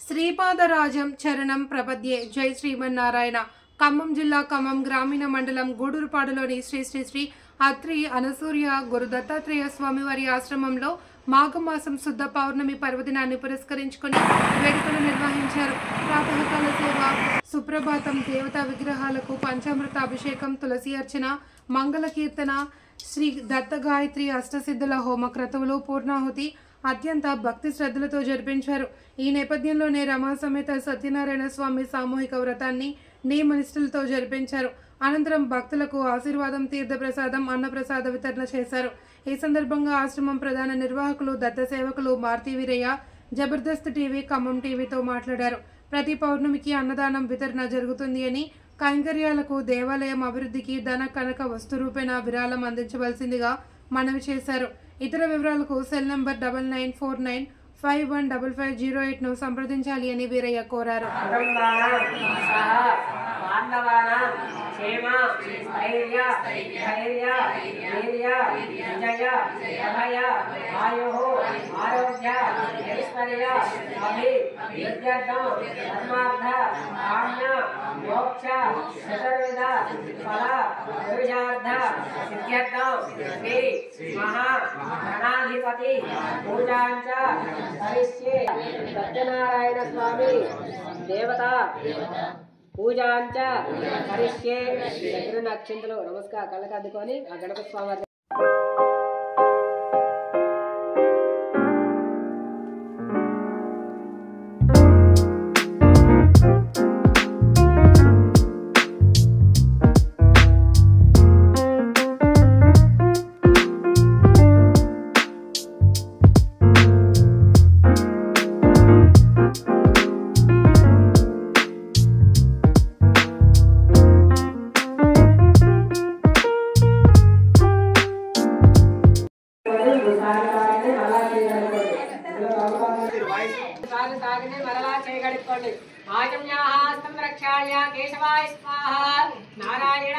శ్రీపాదరాజం చరణం ప్రపద్యే. జై శ్రీమన్నారాయణ. ఖమ్మం జిల్లా ఖమ్మం గ్రామీణ మండలం గూడూరుపాడులోని శ్రీ శ్రీ శ్రీ అత్రి అనసూయ గురు దత్తాత్రేయ స్వామివారి ఆశ్రమంలో మాఘమాసం శుద్ధ పౌర్ణమి పర్వదినాన్ని పురస్కరించుకుని వేడుకలు నిర్వహించారు. ప్రాతకాల సేవ, సుప్రభాతం, దేవతా విగ్రహాలకు పంచామృత అభిషేకం, తులసి అర్చన, మంగళ కీర్తన, శ్రీ దత్త గాయత్రి అష్టసిద్ధుల హోమ క్రతువులు, పూర్ణాహుతి అత్యంత భక్తి శ్రద్ధలతో జరిపించారు. ఈ నేపథ్యంలోనే రమా సమేత సత్యనారాయణ స్వామి సామూహిక వ్రతాన్ని నియమనిష్టలతో జరిపించారు. అనంతరం భక్తులకు ఆశీర్వాదం, తీర్థప్రసాదం, అన్నప్రసాద వితరణ చేశారు. ఈ సందర్భంగా ఆశ్రమం ప్రధాన నిర్వాహకులు దత్త సేవకులు మారుతి వీరయ్య జబర్దస్త్ టీవీ, ఖమ్మం టీవీతో మాట్లాడారు. ప్రతి పౌర్ణమికి అన్నదానం వితరణ జరుగుతుంది అని, కైంకర్యాలకు, దేవాలయం అభివృద్ధికి ధన కనక వస్తు రూపేణ విరాళం అందించవలసిందిగా మనవి చేశారు. ఇతర వివరాలకు సెల్ నంబర్ 9949515508ను సంప్రదించాలి అని వీరయ్య కోరారు. గణాధిపతి పూజాంచ కరిష్యే. సత్యనారాయణ స్వామి దేవత పూజాంచ కరిష్యే. దగ్గర అక్షంతలు నమస్కారం కళ్ళకు అద్దుకొని ఆ గణపతి స్వామి ఆజమ్యాహ సంరక్షాయ కేశవాయ స్వాహ. నారాయణ